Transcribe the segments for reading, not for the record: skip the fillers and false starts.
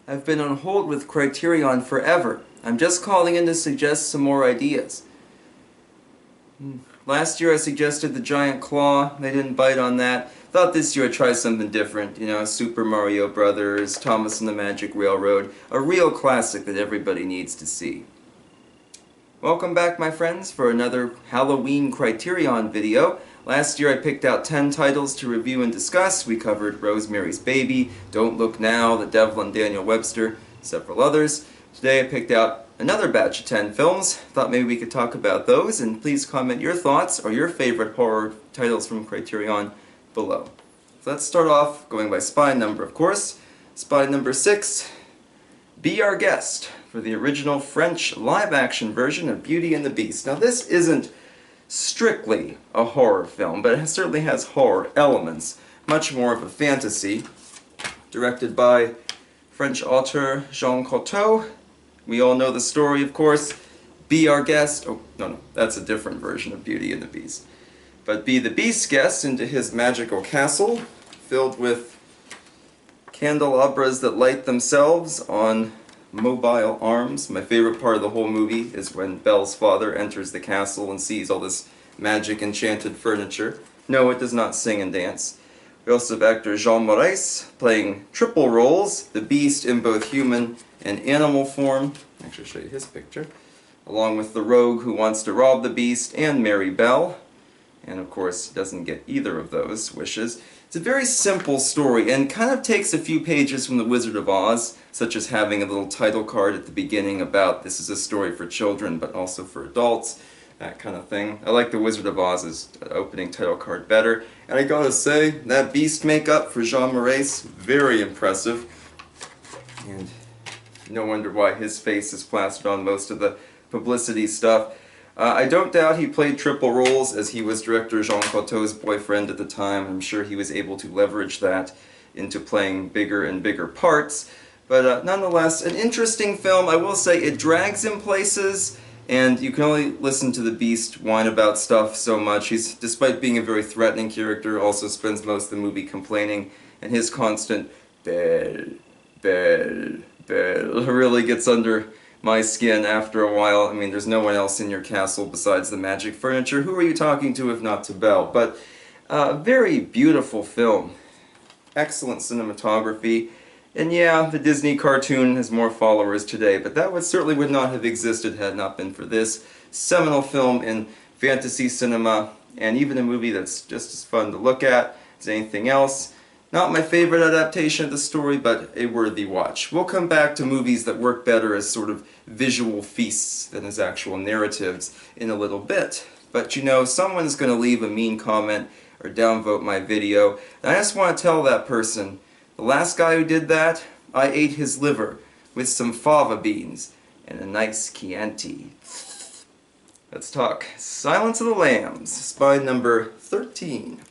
I've been on hold with Criterion forever. I'm just calling in to suggest some more ideas. Last year I suggested the Giant Claw. They didn't bite on that. Thought this year I'd try something different. You know, Super Mario Brothers, Thomas and the Magic Railroad. A real classic that everybody needs to see. Welcome back, my friends, for another Halloween Criterion video. Last year I picked out 10 titles to review and discuss. We covered Rosemary's Baby, Don't Look Now, The Devil and Daniel Webster, several others. Today I picked out another batch of 10 films. Thought maybe we could talk about those, and please comment your thoughts or your favorite horror titles from Criterion below. So let's start off going by spine number, of course. Spine number 6, Be Our Guest, for the original French live-action version of Beauty and the Beast. Now this isn't strictly a horror film, but it certainly has horror elements. Much more of a fantasy. Directed by French author Jean Cocteau. We all know the story, of course. Be our guest. Oh, no, that's a different version of Beauty and the Beast. But be the Beast's guest into his magical castle, filled with candelabras that light themselves on mobile arms. My favorite part of the whole movie is when Belle's father enters the castle and sees all this magic enchanted furniture. No, it does not sing and dance. We also have actor Jean Maurice playing triple roles, the Beast in both human and animal form. I'll actually show you his picture. Along with the rogue who wants to rob the Beast and marry Belle. And of course doesn't get either of those wishes. It's a very simple story and kind of takes a few pages from The Wizard of Oz, such as having a little title card at the beginning about this is a story for children but also for adults, that kind of thing. I like The Wizard of Oz's opening title card better. And I gotta say, that Beast makeup for Jean Maurice, very impressive. And no wonder why his face is plastered on most of the publicity stuff. I don't doubt he played triple roles as he was director Jean Cocteau's boyfriend at the time. I'm sure he was able to leverage that into playing bigger and bigger parts. But nonetheless, an interesting film. I will say it drags in places, and you can only listen to the Beast whine about stuff so much. He's, despite being a very threatening character, also spends most of the movie complaining, and his constant Belle, Belle, Belle really gets under my skin after a while. I mean, there's no one else in your castle besides the magic furniture. Who are you talking to if not to Belle? But very beautiful film. Excellent cinematography. And yeah, the Disney cartoon has more followers today, but that certainly would not have existed had it not been for this seminal film in fantasy cinema, and even a movie that's just as fun to look at as anything else. Not my favorite adaptation of the story, but a worthy watch. We'll come back to movies that work better as sort of visual feasts than as actual narratives in a little bit. But you know, someone's going to leave a mean comment or downvote my video, and I just want to tell that person, the last guy who did that, I ate his liver with some fava beans and a nice Chianti. Let's talk Silence of the Lambs, spine number 13.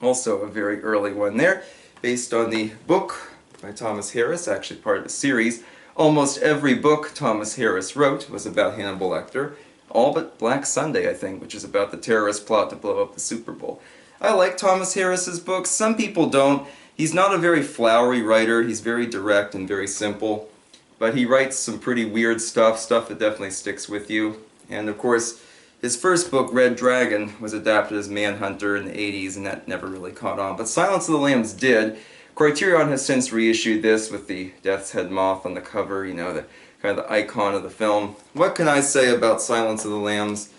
Also a very early one there, based on the book by Thomas Harris, actually part of the series. Almost every book Thomas Harris wrote was about Hannibal Lecter, all but Black Sunday, I think, which is about the terrorist plot to blow up the Super Bowl. I like Thomas Harris's books. Some people don't. He's not a very flowery writer. He's very direct and very simple, but he writes some pretty weird stuff that definitely sticks with you. And of course, his first book, Red Dragon, was adapted as Manhunter in the 80s, and that never really caught on. But Silence of the Lambs did. Criterion has since reissued this with the Death's Head moth on the cover, you know, the kind of the icon of the film. What can I say about Silence of the Lambs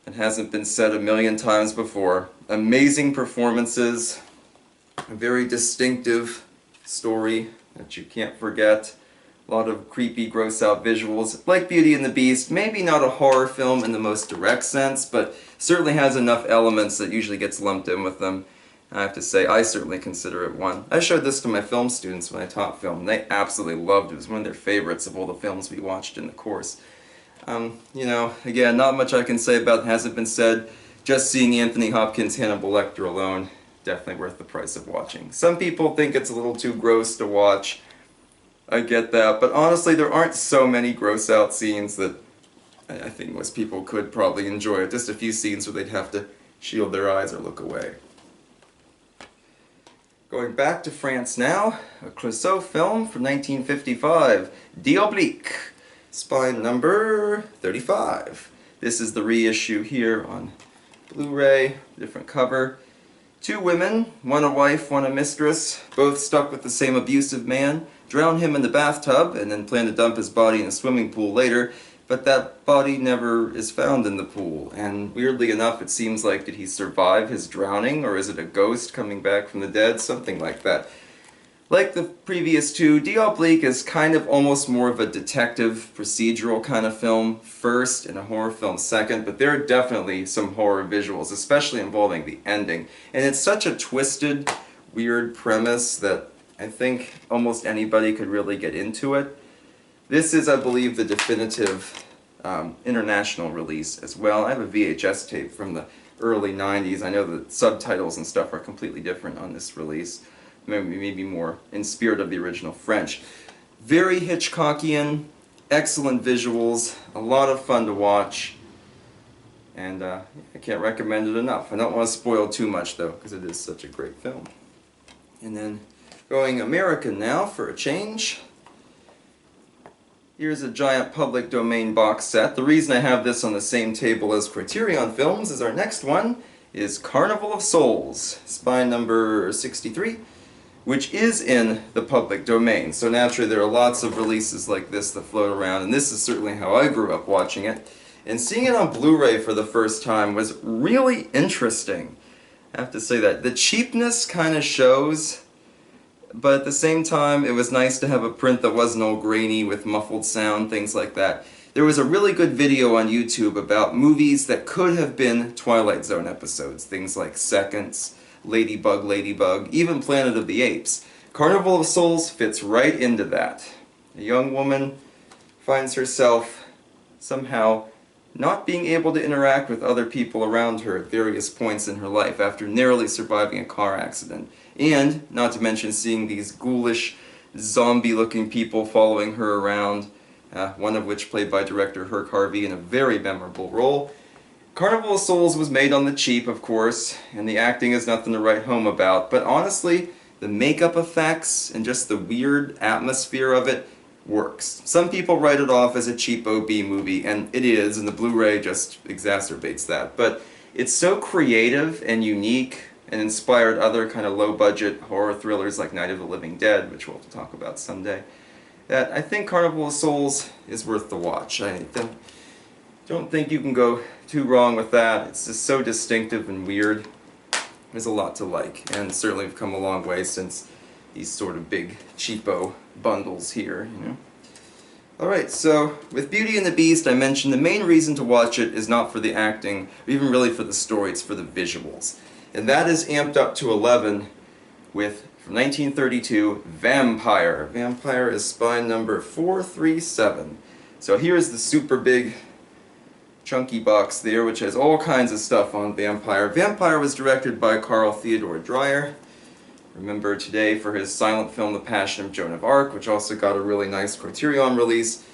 that hasn't been said a million times before? Amazing performances, a very distinctive story that you can't forget. A lot of creepy, gross-out visuals. Like Beauty and the Beast, maybe not a horror film in the most direct sense, but certainly has enough elements that usually gets lumped in with them. I have to say, I certainly consider it one. I showed this to my film students when I taught film, and they absolutely loved it. It was one of their favorites of all the films we watched in the course. You know, again, not much I can say about it hasn't been said. Just seeing Anthony Hopkins' Hannibal Lecter alone, definitely worth the price of watching. Some people think it's a little too gross to watch. I get that, but honestly there aren't so many gross out scenes that I think most people could probably enjoy it. Just a few scenes where they'd have to shield their eyes or look away. Going back to France now, a Clouseau film from 1955, Diablique, spine number 35. This is the reissue here on Blu-ray, different cover. Two women, one a wife, one a mistress, both stuck with the same abusive man, drown him in the bathtub and then plan to dump his body in a swimming pool later, but that body never is found in the pool, and weirdly enough it seems like, did he survive his drowning, or is it a ghost coming back from the dead? Something like that. Like the previous two, Diablique is kind of almost more of a detective procedural kind of film first and a horror film second, but there are definitely some horror visuals, especially involving the ending. And it's such a twisted, weird premise that I think almost anybody could really get into it. This is, I believe, the definitive international release as well. I have a VHS tape from the early 90s. I know the subtitles and stuff are completely different on this release. Maybe more in spirit of the original French. Very Hitchcockian, excellent visuals, a lot of fun to watch, and I can't recommend it enough. I don't want to spoil too much though, because it is such a great film. And then going American now for a change. Here's a giant public domain box set. The reason I have this on the same table as Criterion films is our next one is Carnival of Souls, spine number 63, which is in the public domain. So naturally there are lots of releases like this that float around, and this is certainly how I grew up watching it. And seeing it on Blu-ray for the first time was really interesting. I have to say that. The cheapness kind of shows, but at the same time it was nice to have a print that wasn't all grainy with muffled sound, things like that. There was a really good video on YouTube about movies that could have been Twilight Zone episodes, things like Seconds, Ladybug, Ladybug, even Planet of the Apes. Carnival of Souls fits right into that. A young woman finds herself somehow not being able to interact with other people around her at various points in her life after narrowly surviving a car accident. And, not to mention, seeing these ghoulish, zombie-looking people following her around, one of which played by director Herc Harvey in a very memorable role. Carnival of Souls was made on the cheap, of course, and the acting is nothing to write home about, but honestly, the makeup effects and just the weird atmosphere of it works. Some people write it off as a cheapo B movie, and it is, and the Blu-ray just exacerbates that, but it's so creative and unique and inspired other kind of low-budget horror thrillers like Night of the Living Dead, which we'll talk about someday, that I think Carnival of Souls is worth the watch. I don't think you can go too wrong with that. It's just so distinctive and weird. There's a lot to like, and certainly we've come a long way since these sort of big cheapo bundles here, you know. Alright, so with Beauty and the Beast, I mentioned the main reason to watch it is not for the acting, or even really for the story, it's for the visuals. And that is amped up to 11 with, from 1932, Vampire. Vampire is spine number 437. So here's the super big chunky box there, which has all kinds of stuff on Vampire. Vampire was directed by Carl Theodor Dreyer, remember today for his silent film The Passion of Joan of Arc, which also got a really nice Criterion release.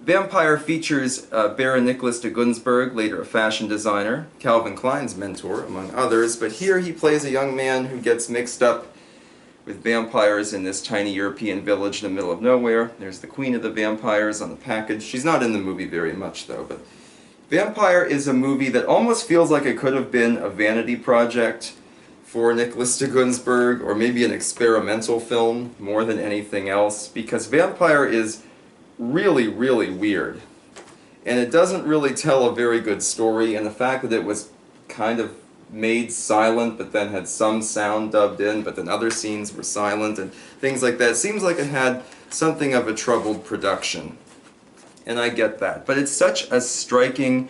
Vampire features Baron Nicholas de Gunsberg, later a fashion designer, Calvin Klein's mentor, among others, but here he plays a young man who gets mixed up with vampires in this tiny European village in the middle of nowhere. There's the Queen of the Vampires on the package. She's not in the movie very much, though, but Vampire is a movie that almost feels like it could have been a vanity project for Nicholas de Gunsberg, or maybe an experimental film more than anything else, because Vampire is really, really weird. And it doesn't really tell a very good story, and the fact that it was kind of made silent, but then had some sound dubbed in, but then other scenes were silent, and things like that, seems like it had something of a troubled production. And I get that. But it's such a striking,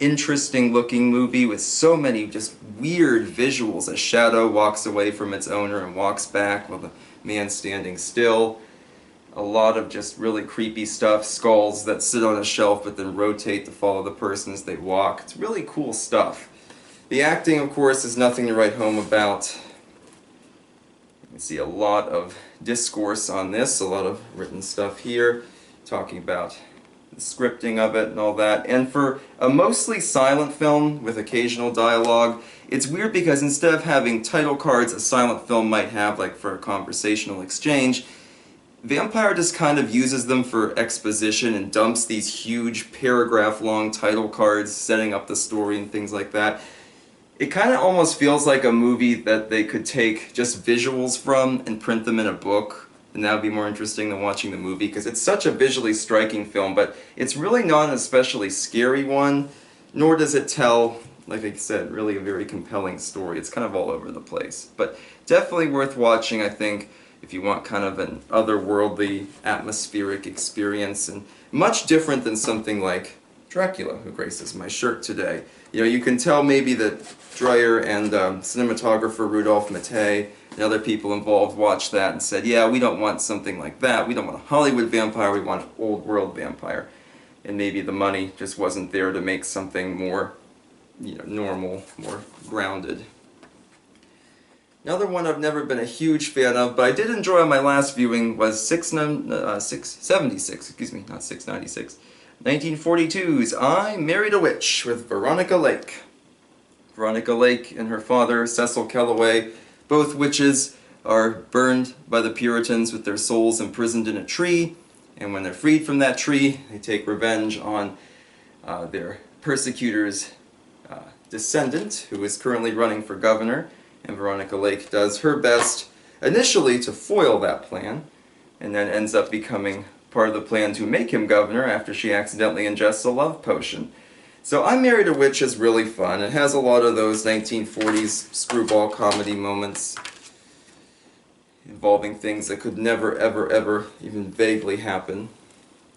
interesting looking movie with so many just weird visuals. A shadow walks away from its owner and walks back while the man's standing still. A lot of just really creepy stuff. Skulls that sit on a shelf but then rotate to follow the person as they walk. It's really cool stuff. The acting, of course, is nothing to write home about. You can see a lot of discourse on this, a lot of written stuff here, talking about scripting of it and all that. And for a mostly silent film with occasional dialogue, it's weird because instead of having title cards a silent film might have, like for a conversational exchange, Vampire just kind of uses them for exposition and dumps these huge paragraph-long title cards setting up the story and things like that. It kind of almost feels like a movie that they could take just visuals from and print them in a book, and that would be more interesting than watching the movie, because it's such a visually striking film, but it's really not an especially scary one, nor does it tell, like I said, really a very compelling story. It's kind of all over the place. But definitely worth watching, I think, if you want kind of an otherworldly, atmospheric experience, and much different than something like Dracula, who graces my shirt today. You know, you can tell maybe that Dreyer and cinematographer Rudolph Mattei and other people involved watched that and said, yeah, we don't want something like that. We don't want a Hollywood vampire, we want an old world vampire. And maybe the money just wasn't there to make something more, you know, normal, more grounded. Another one I've never been a huge fan of, but I did enjoy on my last viewing, was 676, excuse me, not 696. 1942's I Married a Witch with Veronica Lake. Veronica Lake and her father, Cecil Kellaway, both witches, are burned by the Puritans with their souls imprisoned in a tree, and when they're freed from that tree, they take revenge on their persecutor's descendant, who is currently running for governor. And Veronica Lake does her best initially to foil that plan, and then ends up becoming part of the plan to make him governor after she accidentally ingests a love potion. So I Married a Witch is really fun. It has a lot of those 1940s screwball comedy moments involving things that could never, ever, ever even vaguely happen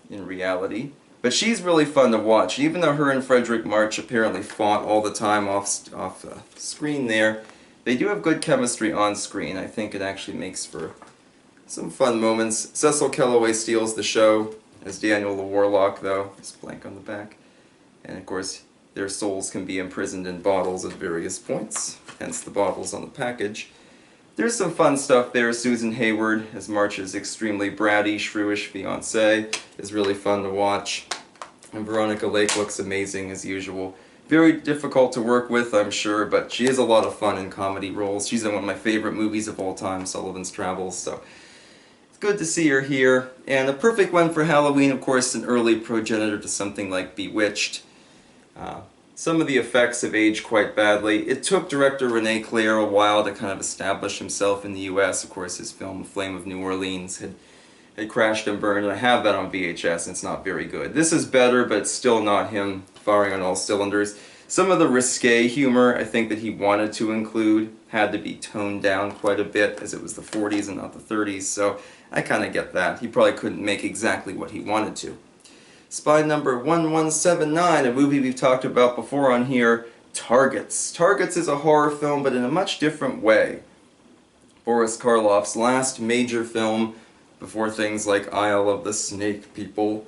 in reality. But she's really fun to watch. Even though her and Frederick March apparently fought all the time off screen there, they do have good chemistry on screen. I think it actually makes for some fun moments. Cecil Kellaway steals the show as Daniel the Warlock, though. There's a blank on the back. And of course, their souls can be imprisoned in bottles at various points, hence the bottles on the package. There's some fun stuff there. Susan Hayward as March's extremely bratty, shrewish fiancée is really fun to watch. And Veronica Lake looks amazing as usual. Very difficult to work with, I'm sure, but she is a lot of fun in comedy roles. She's in one of my favorite movies of all time, Sullivan's Travels, so it's good to see her here. And a perfect one for Halloween, of course, an early progenitor to something like Bewitched. Some of the effects have aged quite badly. It took director Rene Clair a while to kind of establish himself in the US. Of course, his film Flame of New Orleans had crashed and burned, and I have that on VHS, and it's not very good. This is better, but it's still not him firing on all cylinders. Some of the risque humor I think that he wanted to include had to be toned down quite a bit, as it was the 40s and not the 30s, so I kind of get that. He probably couldn't make exactly what he wanted to. Spy number 1179, a movie we've talked about before on here, Targets. Targets is a horror film, but in a much different way. Boris Karloff's last major film before things like Isle of the Snake People.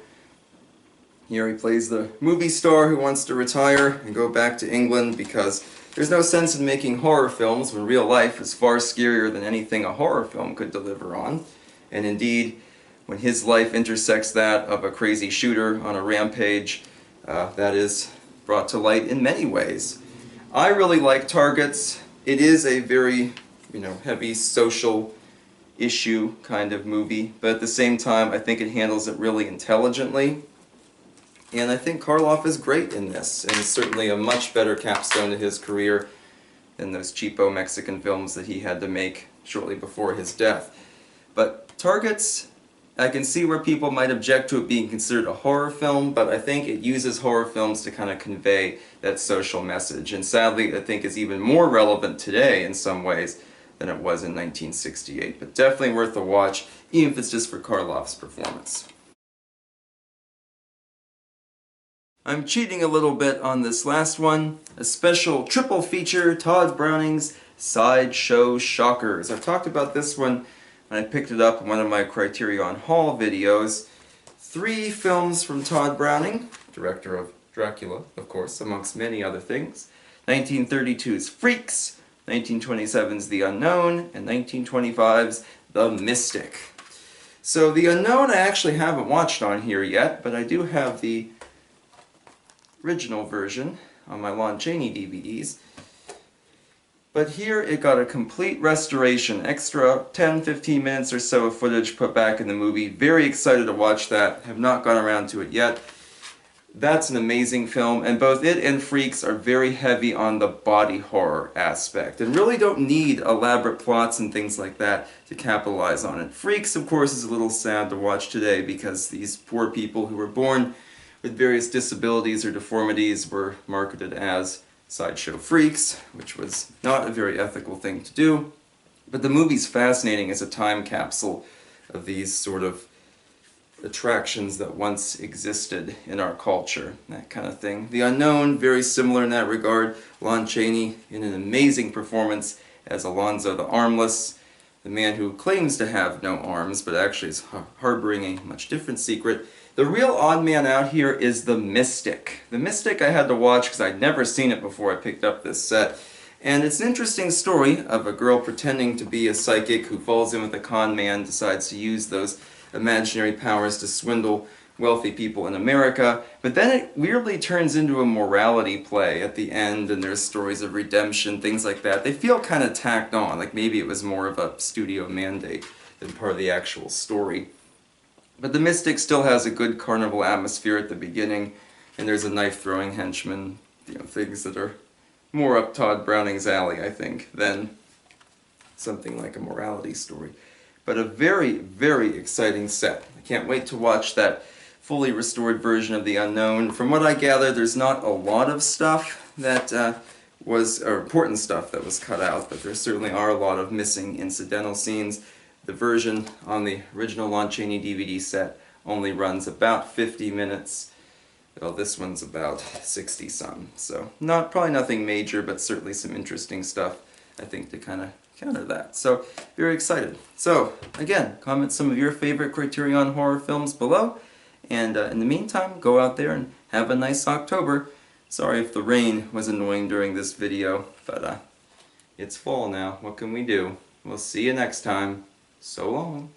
Here he plays the movie star who wants to retire and go back to England because there's no sense in making horror films when real life is far scarier than anything a horror film could deliver on. And indeed, when his life intersects that of a crazy shooter on a rampage, that is brought to light in many ways. I really like Targets. It is a very, heavy social issue kind of movie, but at the same time I think it handles it really intelligently. And I think Karloff is great in this, and certainly a much better capstone to his career than those cheapo Mexican films that he had to make shortly before his death. But Targets, I can see where people might object to it being considered a horror film, but I think it uses horror films to kind of convey that social message, and sadly I think is even more relevant today in some ways than it was in 1968, but definitely worth a watch, even if it's just for Karloff's performance. I'm cheating a little bit on this last one, a special triple feature, Todd Browning's Sideshow Shockers. I've talked about this one when I picked it up in one of my Criterion Hall videos. 3 films from Todd Browning, director of Dracula, of course, amongst many other things. 1932's Freaks, 1927's The Unknown, and 1925's The Mystic. So The Unknown I actually haven't watched on here yet, but I do have the original version on my Lon Chaney DVDs. But here it got a complete restoration, extra 10-15 minutes or so of footage put back in the movie. Very excited to watch that. Have not gone around to it yet. That's an amazing film, and both it and Freaks are very heavy on the body horror aspect, and really don't need elaborate plots and things like that to capitalize on it. Freaks, of course, is a little sad to watch today because these poor people who were born with various disabilities or deformities were marketed as sideshow freaks, which was not a very ethical thing to do. But the movie's fascinating as a time capsule of these sort of attractions that once existed in our culture, that kind of thing. The Unknown, very similar in that regard. Lon Chaney in an amazing performance as Alonzo the Armless, the man who claims to have no arms but actually is harboring a much different secret. The real odd man out here is the Mystic. The Mystic I had to watch because I'd never seen it before I picked up this set. And it's an interesting story of a girl pretending to be a psychic who falls in with a con man, decides to use those imaginary powers to swindle wealthy people in America, but then it weirdly turns into a morality play at the end, and there's stories of redemption, things like that. They feel kind of tacked on, like maybe it was more of a studio mandate than part of the actual story. But the Mystic still has a good carnival atmosphere at the beginning, and there's a knife-throwing henchman, things that are more up Todd Browning's alley, I think, than something like a morality story. But a very, very exciting set. I can't wait to watch that fully restored version of The Unknown. From what I gather, there's not a lot of stuff that or important stuff that was cut out, but there certainly are a lot of missing incidental scenes. The version on the original Lon Chaney DVD set only runs about 50 minutes. Well, this one's about 60-some. So probably nothing major, but certainly some interesting stuff, I think, to kind of counter that. So, very excited. So, again, comment some of your favorite Criterion horror films below. And in the meantime, go out there and have a nice October. Sorry if the rain was annoying during this video, but it's fall now. What can we do? We'll see you next time. So long.